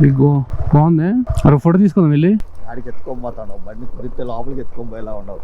ఇగో బాగుంది. అరే ఫోటో తీసుకుందాం వెళ్ళి. ఆడికి ఎత్తుకోబోతాడు బండి కుదిరితే లోపలికి ఎత్తుకోబోయేలా ఉండవు.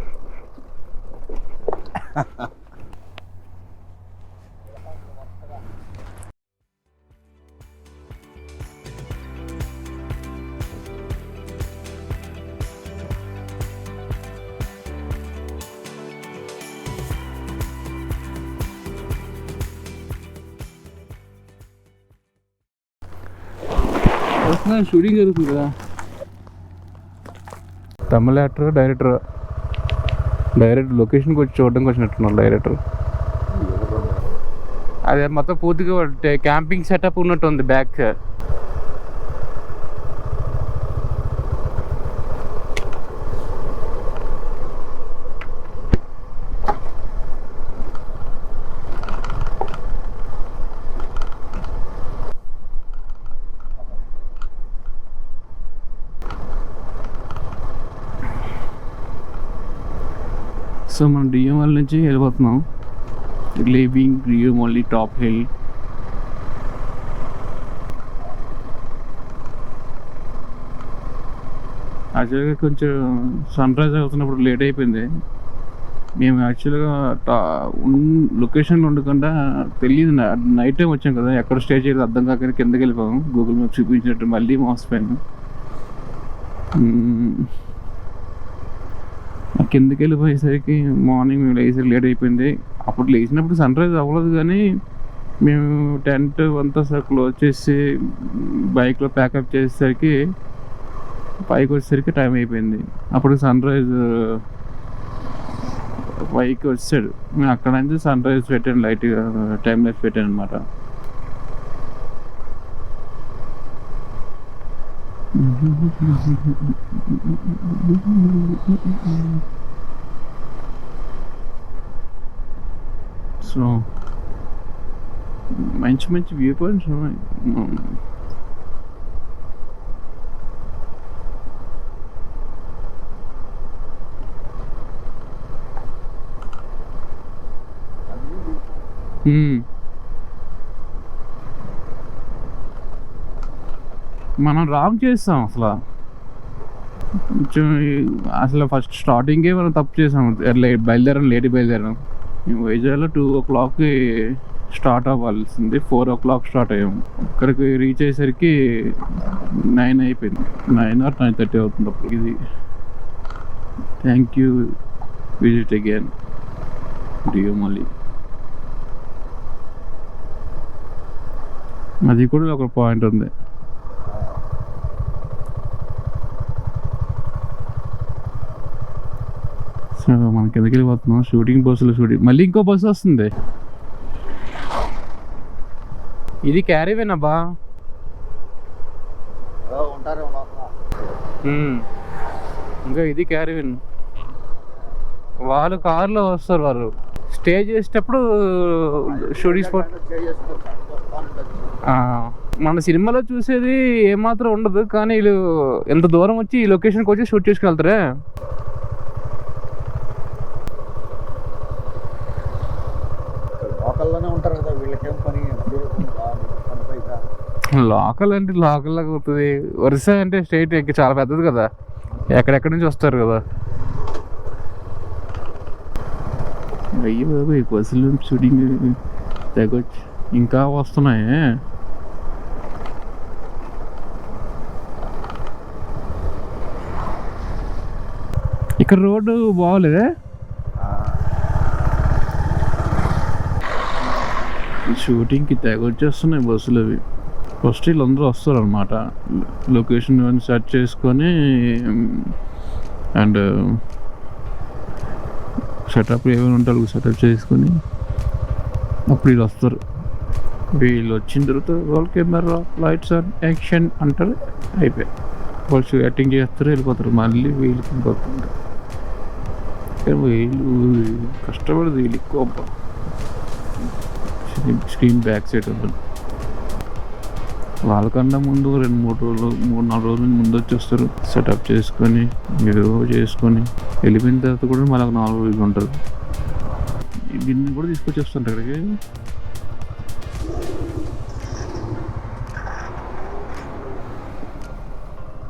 షూటింగ్ జరుగుతుంది కదా. తమిళ యాక్టర్ డైరెక్టర్ లొకేషన్కి వచ్చి చూడడానికి వచ్చినట్టున్నారు డైరెక్టర్. అదే మొత్తం పూర్తిగా క్యాంపింగ్ సెటప్ ఉన్నట్టు ఉంది బ్యాక్. సో మనం డిఎంఎల్ నుంచి వెళ్ళిపోతున్నాం. Leaving DML top hill. యాక్చువల్గా కొంచెం సన్ రైజ్ అవుతున్నప్పుడు లేట్ అయిపోయింది. మేము యాక్చువల్గా లొకేషన్లో ఉండకుండా తెలియదు, నైట్ టైం వచ్చాం కదా, ఎక్కడ స్టే చేయలేదు అర్థం కాక కిందకి వెళ్ళిపోయాం. గూగుల్ మ్యాప్ చూపించినట్టు మళ్ళీ మోసపోయాను. కిందకి వెళ్ళిపోయేసరికి మార్నింగ్ మేము లేచేసరికి లేట్ అయిపోయింది. అప్పుడు లేచినప్పుడు సన్ రైజ్ అవ్వలేదు, కానీ మేము టెంట్ అంతా క్లోజ్ చేసి బైక్లో ప్యాకప్ చేసేసరికి పైకి వచ్చేసరికి టైం అయిపోయింది. అప్పుడు సన్ రైజ్ పైకి వచ్చాడు. మేము అక్కడ నుంచి సన్ రైజ్ పెట్టాను, లైట్గా టైం లైఫ్ పెట్టాను అనమాట. సో మంచి మంచి వ్యూ పాయింట్స్ ఉన్నాయి. మనం రాంగ్ చేస్తాం అసలు ఫస్ట్ స్టార్టింగే మనం తప్పు చేసాం. లేట్ బయలుదేరాం. మేము వైజాగ్లో 2 o'clockకి స్టార్ట్ అవ్వాల్సింది, 4 o'clock స్టార్ట్ అయ్యాము. ఇక్కడికి రీచ్ అయ్యేసరికి 9 అయిపోయింది. 9 or 9:30 అవుతుంది అప్పుడు. ఇది thank you, visit again DML. అది కూడా ఒక పాయింట్ ఉంది. సో మన కిందకి వెళ్ళిపోతున్నాం. షూటింగ్ మళ్ళీ ఇంకో బస్సు వస్తుంది. ఇది క్యారీవేన్ అబ్బా. ఇంకా ఇది క్యారీవేన్. వాళ్ళు కార్లో వస్తారు, వాళ్ళు స్టే చేసేటప్పుడు షూటింగ్ స్పాట్. మన సినిమాలో చూసేది ఏమాత్రం ఉండదు, కానీ వీళ్ళు ఎంత దూరం వచ్చి ఈ లొకేషన్కి వచ్చి షూట్ చేసుకెళ్తారే. లోకల్ అంటే లోకల్ లాగా అవుతుంది. వరుస అంటే స్టేట్ చాలా పెద్దది కదా, ఎక్కడెక్కడి నుంచి వస్తారు కదా. అయ్యి బాబు ఈ బస్సులు షూటింగ్ తెగొచ్చు, ఇంకా వస్తున్నాయి. ఇక్కడ రోడ్డు బాగోలేదే. షూటింగ్కి తెగొచ్చేస్తున్నాయి బస్సులు అవి. ఫస్ట్ వీళ్ళందరూ వస్తారు అనమాట, లొకేషన్ సెర్చ్ చేసుకొని అండ్ సెటప్ ఏమైనా ఉంటే వాళ్ళకి సెటప్ చేసుకొని అప్పుడు వీళ్ళు వస్తారు. వీళ్ళు వచ్చిన తర్వాత వాళ్ళ కెమెరా లైట్స్ అండ్ యాక్షన్ అంటారు, అయిపోయాయి. వాళ్ళు యాక్టింగ్ చేస్తారు, వెళ్ళిపోతారు. మళ్ళీ వీళ్ళకి ఇంకొకరు వీళ్ళు కష్టపడదు. వీళ్ళు ఎక్కువ స్క్రీన్ బ్యాక్ సైడ్ ఉంటుంది. వాళ్ళకన్నా ముందు 2-3 రోజులు 3-4 రోజుల ముందు వచ్చేస్తారు. సెటప్ చేసుకొని ఏదో చేసుకొని వెళ్ళిపోయిన తర్వాత కూడా మళ్ళీ 4 రోజులు ఉంటుంది. దీన్ని కూడా తీసుకొచ్చేస్తుంటారు ఇక్కడికి.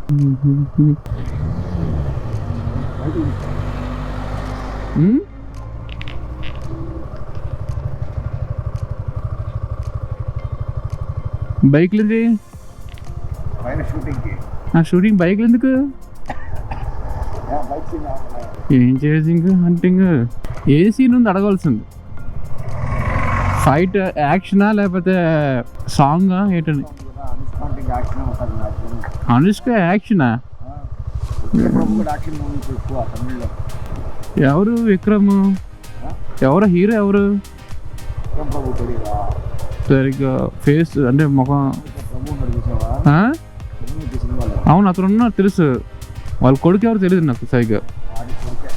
బైక్లు ఇది పైన షూటింగ్కి షూటింగ్ బైక్లు ఎందుకు? బైక్ సీన్ ఏం చేసింగ్ హంటింగ్ ఏ సీన్ ఉంది అడగాల్సింది. ఫైట్ యాక్షనా లేకపోతే సాంగా ఏంటని? అనుష్కాంటింగ్ యాక్షన్ ఉంటుంది. అనుష్క యాక్షనా? యాక్షన్ మూవీస్ ఎక్కువ తమిళ్లో. ఎవరు విక్రమ్? ఎవరు హీరో? ఎవరు ప్రభు తెలియదా? సరిగ్గా ఫేస్ అంటే ముఖం. ప్రభు ఉన్నాడు చూసావా? సినిమాలో అవును అతను ఉన్నారు తెలుసు. వాళ్ళ కొడుకు ఎవరు తెలియదు నాకు సరిగ్గా. వాడి కొడుకే.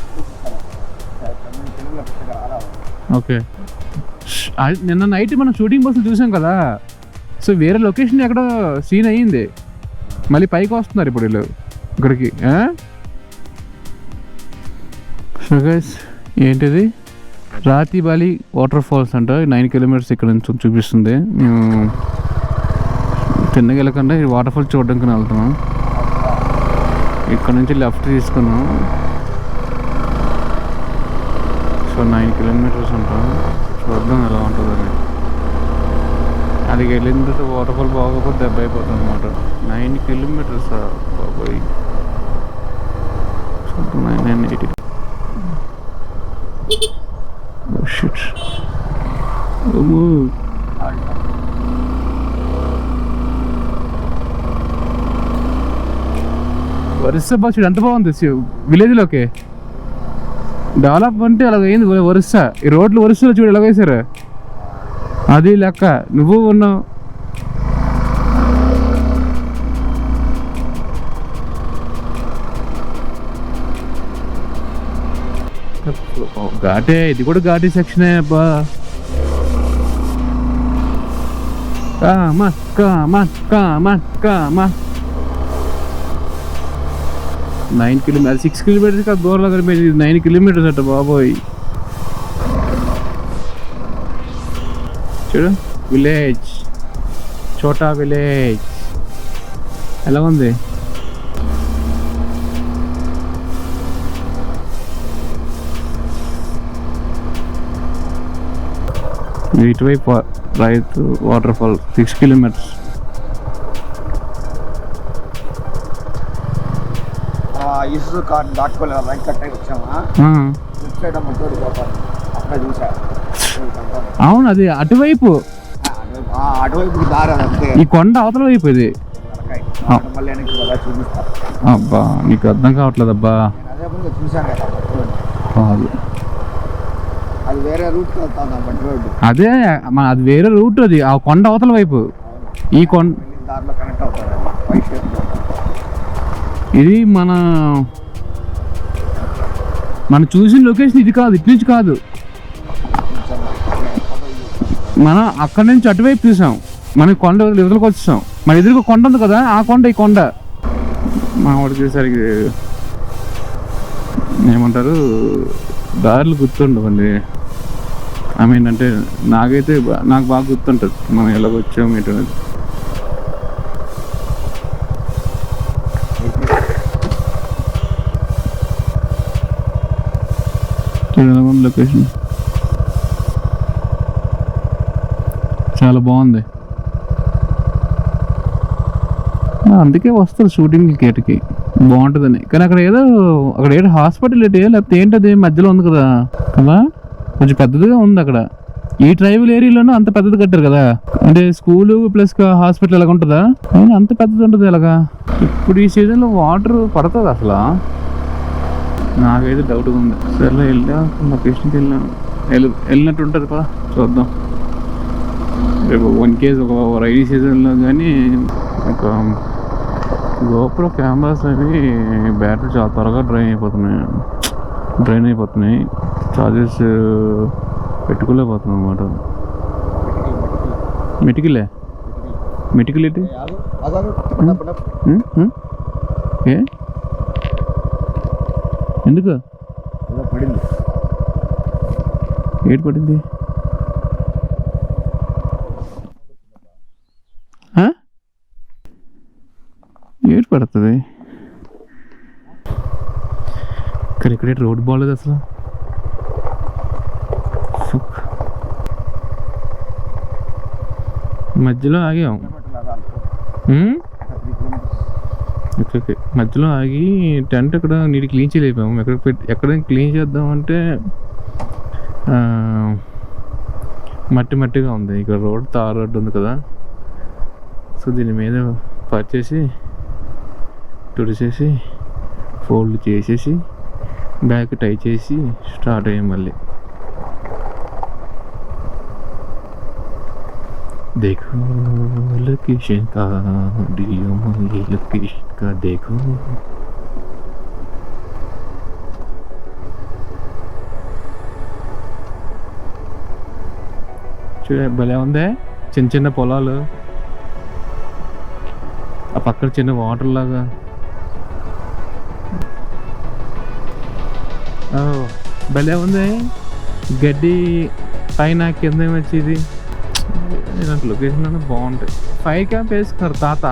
తెలుగులో పెద్దగా రాలా. ఓకే. నిన్న నైట్ మనం షూటింగ్ బస్సులు చూసాం కదా, సో వేరే లొకేషన్ ఎక్కడ సీన్ అయ్యింది, మళ్ళీ పైకి వస్తున్నారు ఇప్పుడు వీళ్ళు ఇక్కడికి. సో గైస్ ఏంటిది రాతిబాలి వాటర్ ఫాల్స్ అంట. 9 కిలోమీటర్స్ ఇక్కడ నుంచి చూపిస్తుంది. మేము తిన్నగా వెళ్ళకుండా ఈ వాటర్ ఫాల్స్ చూడడానికి వెళ్తున్నాం. ఇక్కడ నుంచి లెఫ్ట్ తీసుకున్నాం. సో 9 కిలోమీటర్స్ ఉంటాం. చూద్దాం ఎలా ఉంటుందని. అది వెళ్ళిన తర్వాత వాటర్ ఫాల్ బాగోకపోతే దెబ్బ అయిపోతుంది అనమాట. 9 కిలోమీటర్స్ బాబోయ్. 980. షిట్. వరుస బస్ ఎంత బాగుంది విలేజ్లోకి. డెవలప్ అంటే అలాగ అయింది వరుస. ఈ రోడ్లు వరుసలో చూడు ఎలా వేసారు. అది లెక్క నువ్వు ఉన్నావు. ఘాటే, ఇది కూడా ఘాటీ సెక్షనే అబ్బా. Common common common common. 9 kilometre 6 kilometres కాదు దూరంలో కనిపించింది. 9 కిలోమీటర్స్ అట్ట బాబోయ్. చూడు విలేజ్, చోటా విలేజ్ ఎలా ఉంది. ఇటువైపు రైతు వాటర్ ఫాల్ 6 కిలోమీటర్స్. ఇసుక కార్ దాటుకోలేదు. రైట్ కట్ అయి వచ్చామా, లెఫ్ట్ సైడ్ ముట్టోడు పోతాను అక్కడ చూసా. అవును అది అటువైపు, అటువైపు దారి అదంతే. ఈ కొండ అవతల వైపు ఇది. మళ్ళీ వెనక్కి కదా చూపిస్తా. అబ్బా నీకు అర్థం కావట్లేదు అబ్బా. అదే ముందు చూసాను కదా కాదు అది వేరే రూట్ వెళ్తాను బట్టి రోడ్డు. అదే అది వేరే రూట్. అది ఆ కొండ అవతల వైపు. ఈ కొండ దారిలో కనెక్ట్ అవుతాడు. వైట్ షేప్ ఇది మనం చూసిన లొకేషన్ ఇది కాదు, ఇటు నుంచి కాదు. మనం అక్కడి నుంచి అటువైపు చూసాం. మనం కొండ ఎదురుకు వచ్చేసాం. మన ఎదురుగా కొండ ఉంది కదా, ఆ కొండ ఈ కొండ. మా వాడు చూసేసరికి ఏమంటారు దారులు గుర్తుండవండి. ఐ మీన్ అంటే నాకు బాగా గుర్తుంటుంది మనం ఎలాగొచ్చాము ఏంటనేది. లొకేషన్ చాలా బాగుంది. అందుకే వస్తారు షూటింగ్ గేట్కి, బాగుంటుందని. కానీ అక్కడ ఏదో హాస్పిటల్ లేకపోతే ఏంటది మధ్యలో ఉంది కదా కదా, కొంచెం పెద్దదిగా ఉంది అక్కడ. ఈ ట్రైబల్ ఏరియాలోనూ అంత పెద్దది కట్టారు కదా. అంటే స్కూలు ప్లస్ హాస్పిటల్ ఎలాగ ఉంటుందా? అయినా అంత పెద్దది ఉంటుంది ఎలాగా. ఇప్పుడు ఈ సీజన్లో వాటర్ పడుతుంది అసలు? నాకైతే డౌట్గా ఉంది. సరే లొకేషన్కి వెళ్ళినట్టు ఉంటుంది పా, చూద్దాం. రేపు 1 కేజ్ ఒక రైనీ సీజన్లో కానీ ఒక గోప్రో కెమెరాస్ అవి బ్యాటరీ చాలా త్వరగా డ్రైన్ అయిపోతున్నాయి. చార్జెస్ పెట్టుకోలేకపోతున్నాం అన్నమాట. మెటికల్ ఏంటి? ఏ ఎందుకు పడింది? ఏడు పడింది? ఏడు పడుతుంది. కానీ ఇక్కడే రోడ్ బాగలేదు అసలు. మధ్యలో ఆగాం. ఓకే ఓకే, మధ్యలో ఆగి టెంట్ అక్కడ నీటి క్లీన్ చేయలేపాము. ఎక్కడ క్లీన్ చేద్దామంటే మట్టిగా ఉంది. ఇక్కడ రోడ్ తార్ రోడ్డు ఉంది కదా, సో దీని మీద పరిచేసి తుడిచేసి ఫోల్డ్ చేసేసి బ్యాక్ టై చేసి స్టార్ట్ అయ్యాం మళ్ళీ. देखो लोकेशन का वीडियो में लोकेशन का देखो. చూడ భలే ఉంది, చిన్న చిన్న పొలాలు, ఆ పక్కన చిన్న వాటర్ లాగా. భలే ఉంది, గడ్డి పైన కింద వచ్చేది. ఇలాంటి లొకేషన్ అన్నీ బాగుంటాయి. ఫైర్ క్యాంప్ వేసుకున్నారు తాత.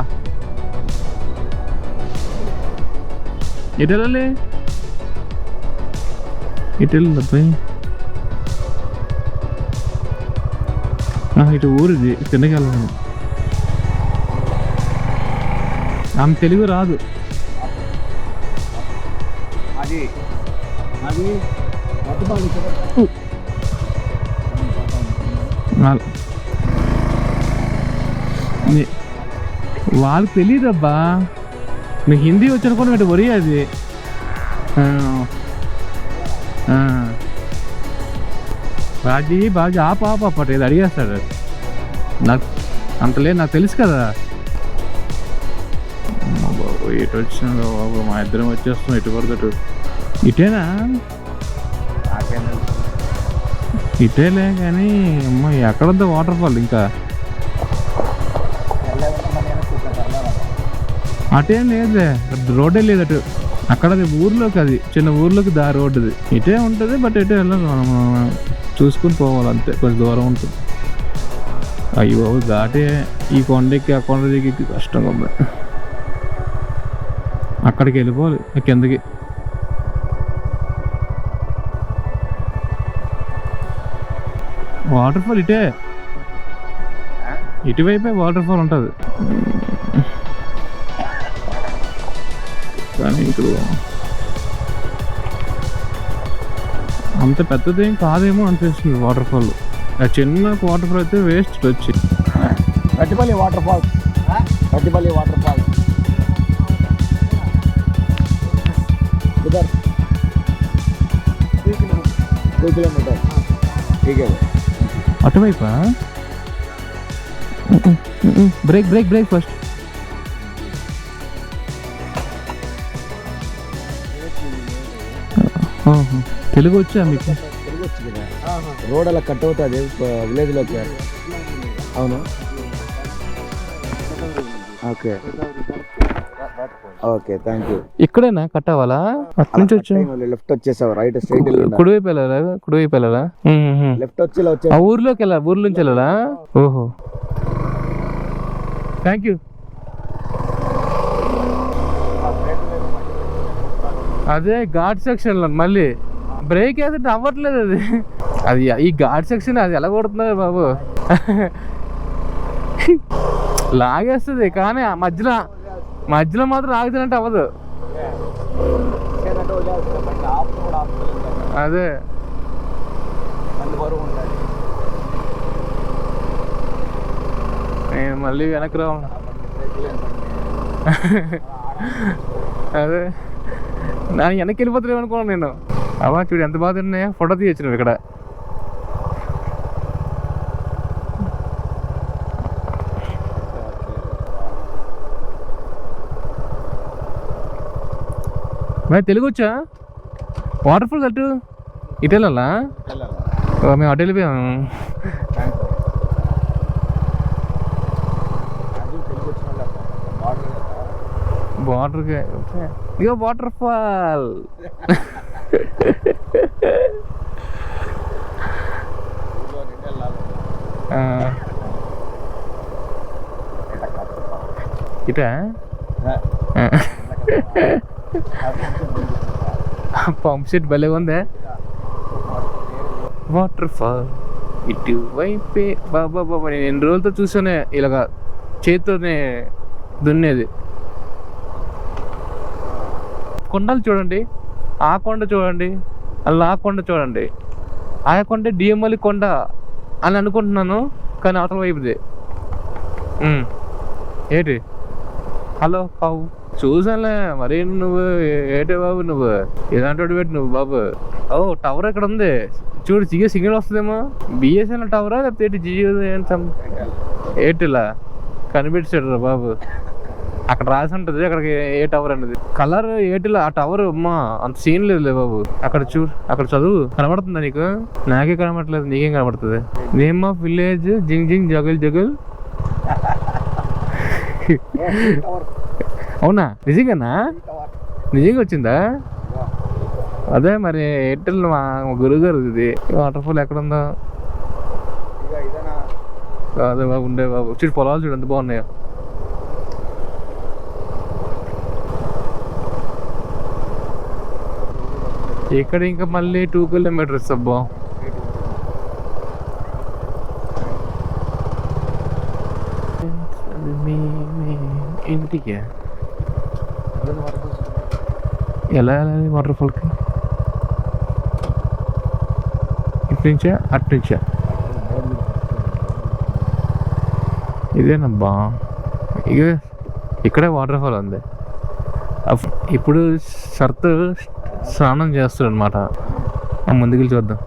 ఎటు వెళ్ళాలి, ఇటు వెళ్ళింది అబ్బాయి. ఇటు ఊరిది, కిందకి వెళ్ళాను. ఆమె తెలుగు రాదు. వాళ్ళకి తెలియదబ్బా, మీకు హిందీ వచ్చనుకోండి అంటే వరి అది. బాజీ ఆపట ఇది అడిగేస్తాడు. నాకు అంతలే, నాకు తెలుసు కదా. ఎటు వచ్చినా బాబు, మా ఇద్దరం వచ్చేస్తాం ఎటు పడదటు. ఇటేనా? ఇటేలే కానీ అమ్మ ఎక్కడంతా వాటర్ ఫాల్. ఇంకా అటేం లేదులే, రోడ్డే లేదు అటు. అక్కడ ఊర్లోకి, అది చిన్న ఊర్లోకి రోడ్డుది. ఇటే ఉంటుంది, బట్ ఇటే వెళ్ళాలి మనం, చూసుకుని పోవాలి అంతే. కొంచెం దూరం ఉంటుంది. అయ్యో ఘాటే, ఈ కొండకి ఆ కొండ దిగి కష్టంగా ఉంది. అక్కడికి వెళ్ళిపోవాలి కిందకి. వాటర్ ఫాల్ ఇటే, ఇటువైపే వాటర్ ఫాల్ ఉంటుంది. కానీ ఇప్పుడు అంత పెద్దదేం కాదేమో అనిపిస్తుంది వాటర్ ఫాల్. ఆ చిన్న వాటర్ ఫాల్ అయితే వేస్ట్ వచ్చి. Gattipalli water fall, Gattipalli water fall ఇద్దరు 2 కిలోమీటర్. అటువైపా? Break first. తెలుగు వచ్చా మీకు? తెలుగు వచ్చు కదా. రోడ్ అలా కట్ అవుతుంది విలేజ్లోకి. అవును, ఓకే ఓకే, థ్యాంక్ యూ. ఇక్కడేనా కట్ అవ్వాలా? అటు నుంచి వచ్చి లెఫ్ట్ వచ్చేసావు, రైట్ స్ట్రైట్ కుడివైపు వెళ్ళాలా? లెఫ్ట్ వచ్చి ఇలా వచ్చే ఊర్లోకి వెళ్ళాలి, ఊర్లో నుంచి వెళ్ళాలా? ఓహో, థ్యాంక్ యూ. అదే ఘాట్ సెక్షన్లో మళ్ళీ బ్రేక్ వేస్తే అవ్వట్లేదు అది ఈ ఘాట్ సెక్షన్ అది ఎలా కొడుతున్నారు బాబు. లాగేస్తుంది కానీ మధ్యలో మాత్రం ఆగుతున్నట్టు అవ్వదు. అదే నేను మళ్ళీ వెనక్కి రావాలి. అదే నేను వెనక్కి వెళ్ళిపోతున్నావు అనుకున్నాను నేను. అవా చూడు ఎంత బాగా ఉన్నాయో, ఫోటో తీయచ్చు నువ్వు ఇక్కడ. మరి తెలుగు వచ్చా? వాటర్ ఫాల్ అటు ఇటు వెళ్ళాలా? మేము అటు వెళ్ళిపోయాము. బార్డర్కి ఇక వాటర్ ఫాల్. ఇటా పంప్ సెట్ భలే ఉందే. వాటర్ ఫాల్ ఇటు వైపే బాబా బాబా. నేను ఎన్ని రోజులతో చూసానే ఇలాగా చేతితోనే దున్నేది. కొండలు చూడండి, ఆ కొండ చూడండి, అలా ఆ కొండ చూడండి. ఆ కొండ డిఎంఎల్ కొండ అని అనుకుంటున్నాను, కానీ అవతల వైపుది. ఏంటి హలో కావు చూసానులే. మరి నువ్వు ఏటే బాబు, నువ్వు ఇలాంటి వాడు పెట్టి నువ్వు బాబు. ఓ టవర్ ఎక్కడ ఉంది చూడు, జియో సిగ్నల్ వస్తుందేమో. బిఎస్ఎన్ఎల్ టవరా లేకపోతే జియో ఎయిర్టెలా కనిపెట్టాడు రా బాబు. అక్కడ రాసి ఉంటుంది అక్కడికి ఏ టవర్ అనేది. కలర్ ఎయిర్టెల్ ఆ టవర్ అమ్మా అంత సీన్ లేదులే బాబు. అక్కడ చూడు, అక్కడ చదువు కనబడుతుందా నీకు? నాకే కనబడట్లేదు, నీకేం కనబడుతుంది? నేమ్ ఆఫ్ విలేజ్ జింగ్ జింగ్ జగల్ జగల్. అవునా, నిజంగానా? నిజంగా వచ్చిందా? అదే మరి ఎయిర్టెల్ మా గురువు గారు. ఇది వాటర్ ఫాల్ ఎక్కడ ఉందో అదే బాబు ఉండే బాబు. చూడు పొలాలు చూడు ఎంత బాగున్నాయో. ఇక్కడ ఇంకా మళ్ళీ 2 కిలోమీటర్స్ అబ్బా. ఇంటికి ఎలా వెళ్ళాలి వాటర్ ఫాల్కి? ఇటు నుంచా అటు నుంచా? ఇదేనబ్బా, ఇక ఇక్కడే వాటర్ ఫాల్ ఉంది. ఇప్పుడు సర్త్ స్నానం చేస్తాడు అనమాట. ముందుకెళ్ళి చూద్దాం.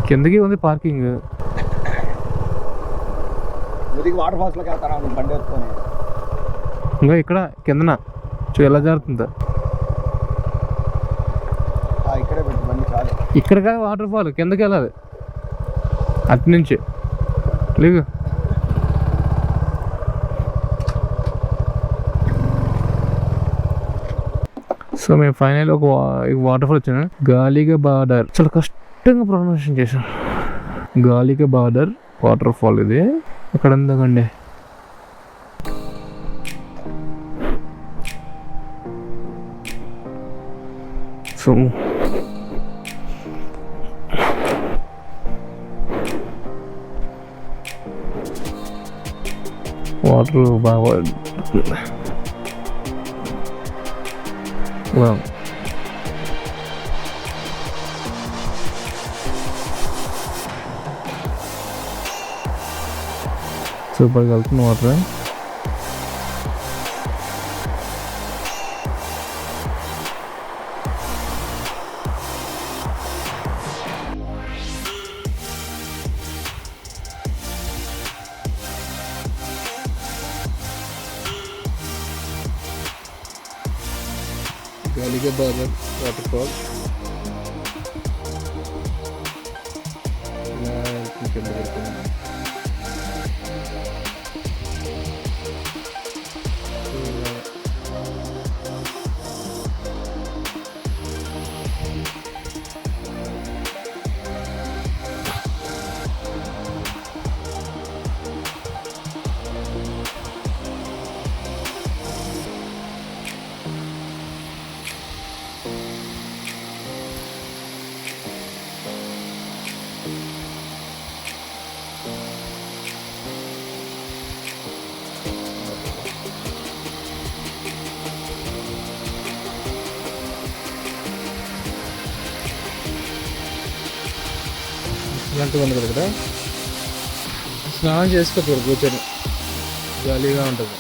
కిందకి ఉంది పార్కింగ్. వాటర్ ఫాల్స్ లోకి వెళ్తాను బండి వేసుకొని. ఇంకా ఇక్కడ కిందన ఎలా జరుగుతుందో ఇక్కడే పెట్టి బండి చాలు. ఇక్కడ కాదు వాటర్ ఫాల్, కిందకి వెళ్ళాలి అటు నుంచి. లేదు సో మేము ఫైనల్ ఒక వాటర్ ఫాల్ వచ్చాను. గాలిగా బార్డర్, చాలా కష్టంగా ప్రొనౌన్సియేషన్ చేశాను. గాలిగా బార్డర్ వాటర్ ఫాల్ ఇది. అక్కడ ఉందండి. సో వాటర్ బాగా సూపర్గా వెళ్తుంది వాటర్. గాలిగా బాగా వాటర్ ఫాల్ కింద పెడుతుంది. ఇలాంటివి ఉంది కదా ఇక్కడ. స్నానం చేసుకోవచ్చు ఇక్కడ కూర్చొని, జాలీగా ఉంటుంది.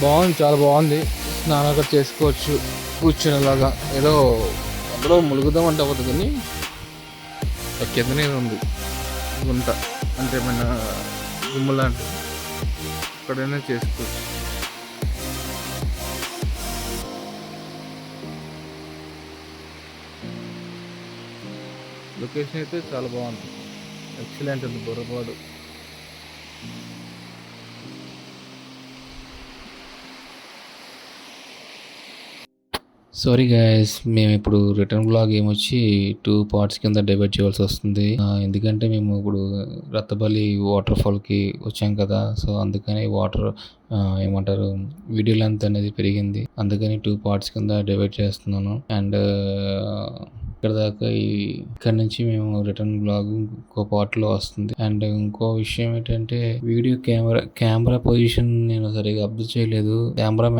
బాగుంది, చాలా బాగుంది. స్నానం అక్కడ చేసుకోవచ్చు కూర్చునేలాగా. ఏదో అందులో ములుగుదాం అంటే అవ్వదు, కానీ కిందనే ఉంది గుంట, అంటే మన గుమ్మ లాంటిది. అక్కడైనా చేసుకోవచ్చు. లొకేషన్ అయితే చాలా బాగుంది, ఎక్సలెంట్ ఉంది. బుర్రపాడు సారీ గైస్, మేము ఇప్పుడు రిటర్న్ బ్లాగ్ ఏమొచ్చి 2 పార్ట్స్ కింద డివైడ్ చేయాల్సి వస్తుంది. ఎందుకంటే మేము ఇప్పుడు రత్తబల్లి వాటర్ ఫాల్కి వచ్చాం కదా, సో అందుకని వాటర్ ఏమంటారు వీడియో లెంత్ అనేది పెరిగింది. అందుకని 2 పార్ట్స్ కింద డివైడ్ చేస్తున్నాను. అండ్ ఇక్కడ నుంచి మేము రిటర్న్ బ్లాగ్ ఇంకో పార్ట్లో వస్తుంది. అండ్ ఇంకో విషయం ఏంటంటే వీడియో కెమెరా పొజిషన్ నేను సరిగా అబ్జర్వ్ చేయలేదు. కెమెరా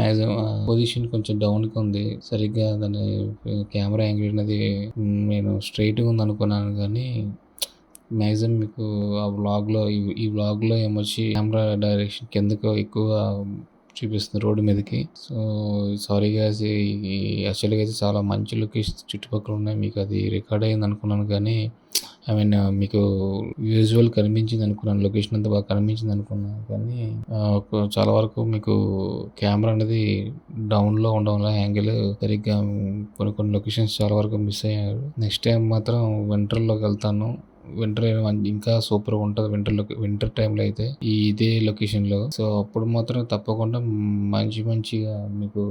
పొజిషన్ కొంచెం డౌన్ గా ఉంది. సరిగ్గా దాని కెమెరా యాంగిల్ అనేది నేను స్ట్రైట్గా ఉంది అనుకున్నాను, కానీ మ్యాక్సిమం మీకు ఆ వ్లాగ్లో ఈ వ్లాగ్లో ఏమొచ్చి కెమెరా డైరెక్షన్ కిందకు ఎక్కువ చూపిస్తుంది రోడ్డు మీదకి. సో సారీ గాయ్స్, యాక్చువల్గా అయితే చాలా మంచి లొకేషన్స్ చుట్టుపక్కల ఉన్నాయి. మీకు అది రికార్డ్ అయింది అనుకున్నాను, కానీ ఐ మీన్ మీకు విజువల్ కనిపించింది అనుకున్నాను, లొకేషన్ అంతా బాగా కనిపించింది అనుకున్నాను, కానీ చాలా వరకు మీకు కెమెరా అనేది డౌన్లో ఉండడం వల్ల యాంగిల్ సరిగ్గా కొన్ని లొకేషన్స్ చాలా వరకు మిస్ అయ్యారు. నెక్స్ట్ టైం మాత్రం వింటర్లోకి వెళ్తాను. వింటర్ ఇంకా సూపర్ ఉంటుంది. వింటర్ టైంలో అయితే ఇదే లొకేషన్లో. సో అప్పుడు మాత్రం తప్పకుండా మంచిగా మీకు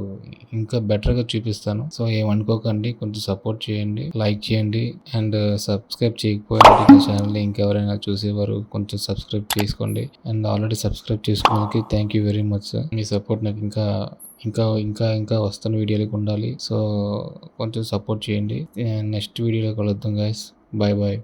ఇంకా బెటర్గా చూపిస్తాను. సో ఏమనుకోకండి, కొంచెం సపోర్ట్ చేయండి, లైక్ చేయండి. అండ్ సబ్స్క్రైబ్ చేయకపోయినా ఛానల్ ఇంకెవరైనా చూసేవారు కొంచెం సబ్స్క్రైబ్ చేసుకోండి. అండ్ ఆల్రెడీ సబ్స్క్రైబ్ చేసుకున్నందుకు thank you very much sir. Me support నాకు ఇంకా వస్తున్న వీడియోలకు ఉండాలి. సో కొంచెం సపోర్ట్ చేయండి. నెక్స్ట్ వీడియోలో కలుద్దాం గైస్. Bye bye.